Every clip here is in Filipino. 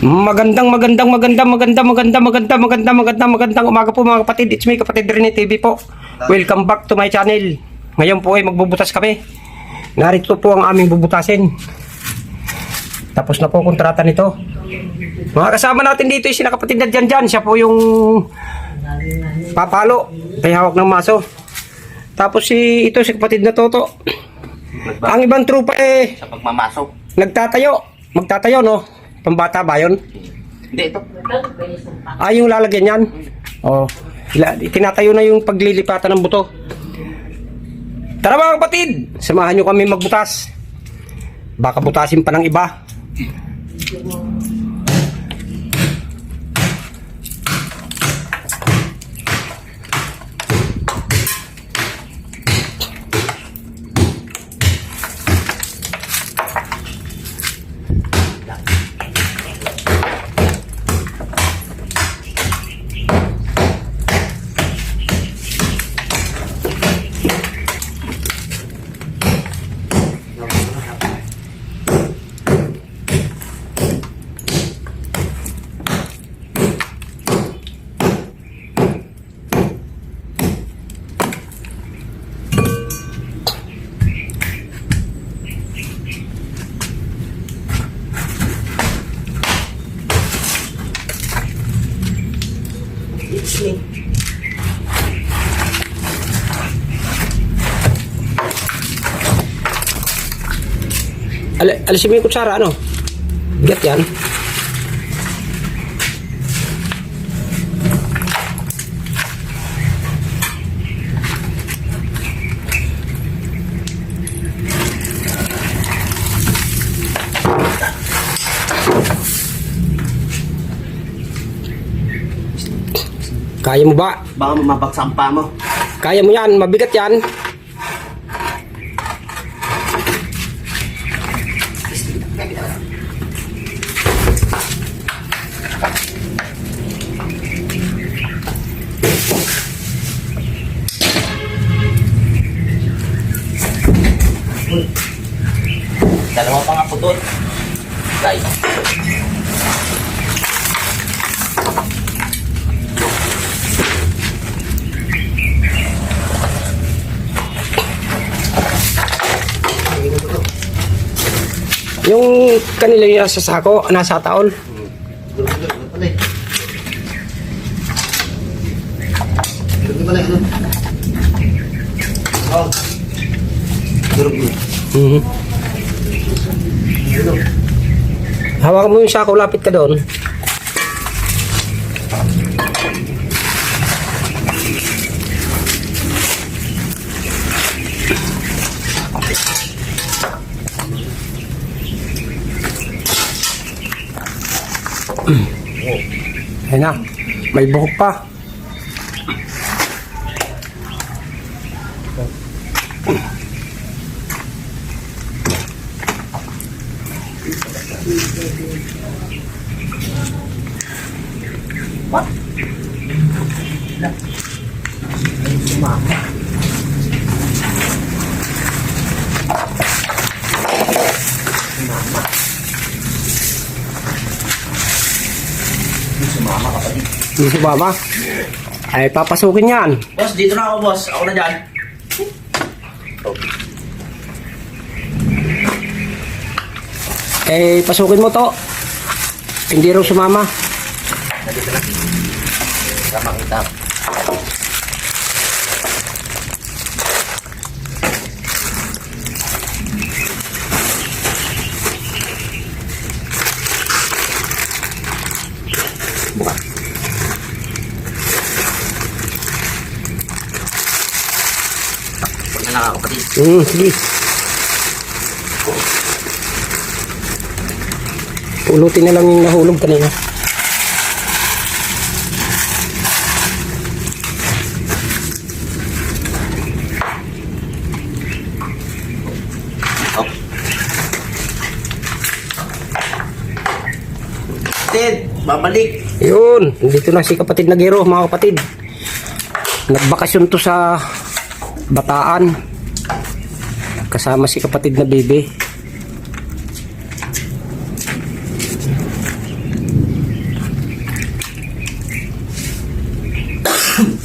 Magandang umaga po mga kapatid. It's me, Kapatid Rene TV po. Welcome back to my channel. Ngayon po ay magbubutas kami. Narito po ang aming bubutasin. Tapos na po kontrata nito. Mga kasama natin dito ay sina kapatid na dyan. Siya po yung papalo. May hawak ng maso. Tapos si kapatid na Toto. Ang ibang trupa sa pagmamasok. Magtatayo no. Pambata ba yun? Hindi, ito. Yung lalagyan yan. Oh, tinatayo na yung paglilipatan ng buto. Tara mga kapatid, samahan nyo kami magbutas. Baka butasin pa ng iba. Alisin mo yung kutsara, ano? Bigat yan. Kaya mo ba? Baka mabagsak ang paa mo. Kaya mo yan, mabigat yan. Dalawa pa nga po doon. Guys. Yung kanila yung sa sako, nasa taon. Hawakan mo yung sako, lapit ka doon. Ayan na, may buhok pa. What? Sumama kapatid. Hindi si Baba. Ay, papasukin yan. Boss, dito na ako boss. Ako na dyan. Pasukin mo to. Hindi raw sumama. Dito na. Tamang itap. Buka. Huwag na lang ako kapatid. Sige. Pulutin na lang yung nahulog kanina. Oh. Kapatid, babalik. Yun, dito na si kapatid na Gero, mga kapatid. Nagbakasyon to sa Bataan. Kasama si kapatid na Bebe.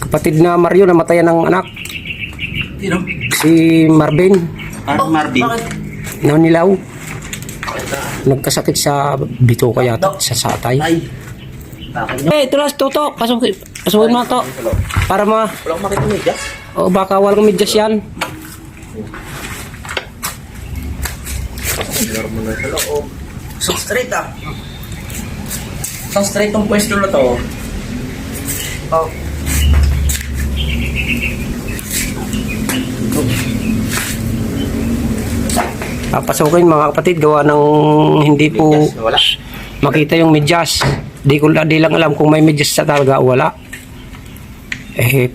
Kapatid na Mario, namatayan ng anak. Sino? Si Marvin, Marvin. nanilaw. Nagkasakit sa bituka yata, sa satay. Ay. Akin yun. Ito na, tuto. Pasukin mo na to. Para Wala akong makita mo dyan. O baka walang medyas yan. So straight ah. So straight tong pwesto na to. Oh. Papasukin mga kapatid, gawa ng hindi po Medyas, wala. makita yung medyas. Di lang alam kung may medyas sa talaga o wala.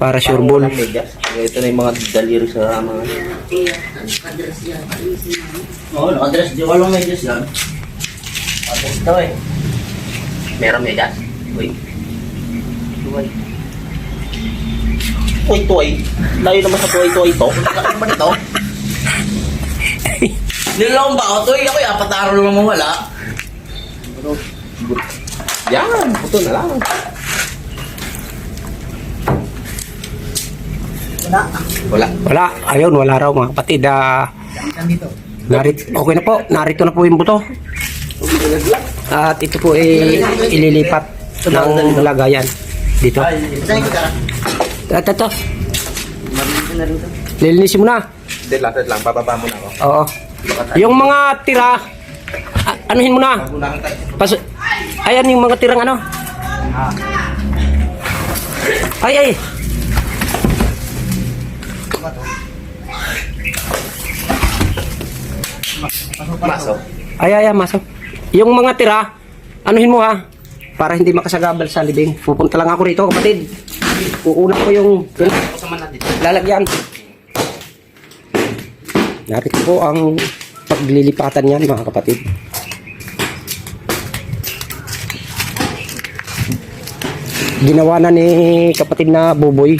Para sure ball. Walang medyas. Ito na yung mga daliri sa mga... Oo, naka-dress. Di walang medyas yan. Address daw eh. Meron medyas? Uy. Tuway-tuway. Layo naman sa tuway-tuway to. Laki pa nito. Nilalawang ba ako? Tuway ako eh. Apat na araw naman wala. Yan. Puto na lang. Wala. Ayun, wala raw mga kapatid. Okay na po. Narito na po yung buto. At ito po ililipat ng lagayan dito. At ito. Lilinisin mo na. Hindi, lapit lang. Bababa mo na ako. Oo. Yung mga tira, anuhin mo na. Ayan yung mga tirang ano. Ay. Maso. Ay, maso. Yung mga tira, anuhin mo ha. Para hindi makasagabal sa libing. Pupunta lang ako rito, kapatid. Kukunan ko yung lalagyan. Narito po ang paglilipatan yan, mga kapatid. Ginawa na ni kapatid na Buboy.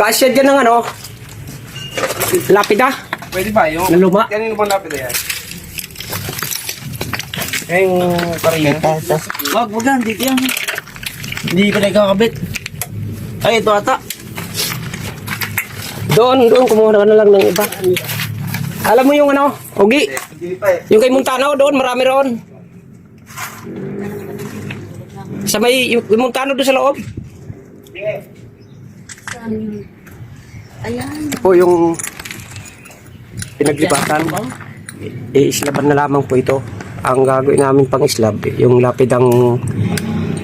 Kasya dyan ng ano? Lapida? Pwede ba yung... Na luma? Yan yung pang lapid na yan. Yung karina. Wag yan, dito yan. Hindi pa nagkakabit. Ay, ito ata. Doon, kumuha ka na lang ng iba. Alam mo yung ano, Ogi? Hindi pa eh. Yung kay Montano doon, marami roon. Sa may, yung Montano doon sa loob. Ayan. Ito po yung pinaglipatan. Iislaban na lamang po ito. Ang gagawin namin pang islab, yung lapid ang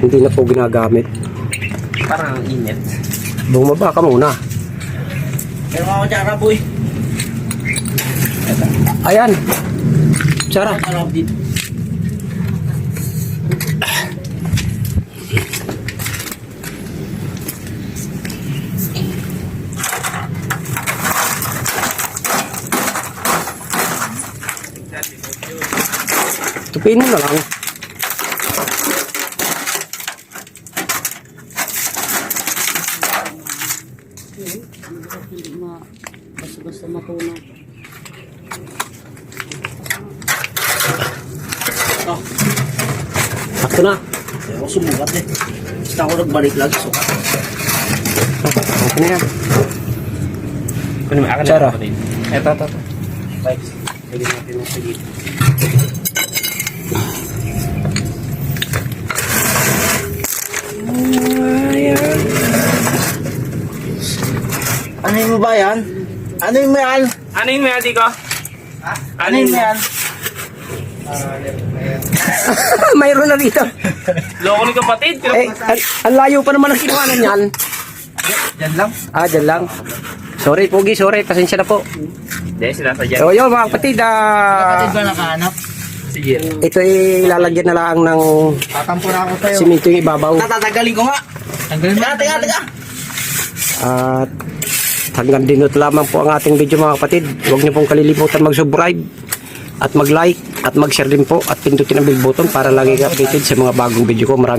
hindi na po ginagamit. Parang init. Bumaba ka muna. Pero mga kutsara, boy. Ayan. Sara. Ano dito? Tupin mo na lang. Hindi basta-basta matunaw. Sakto na. Ako sumukat eh. Basta ako nagbalik lang. Sukat. Okay na yan. Kunin mo, akin na Sara. kapatid. Ito. Thanks. Pwede natin mo sa dito. Ano yung mo ba yan? Ano yung mo yan? Ano yung may ko? Ano yung mo yan? Mayroon na dito. Loko ni kapatid. Ang layo pa naman ang kinuhanan yan. Yan lang. Dyan lang. Sorry, Pogi, sorry. Pasensya na po. Hindi, sinasadya. So, yun mga kapatid, Kapatid ba nakahanap? Sige. ito ay lalagyan na lang ng Tatampo na ako sa'yo. simento yung ibabaw. Tatatagalin ko nga. Tanggalin mo. Teka. At hanggang dinot lamang po ang ating video mga kapatid. Huwag niyo pong kalilimutan mag-subscribe at mag-like at mag-share din po at pindutin ang bell button para lagi ka updated sa mga bagong video ko. Maraming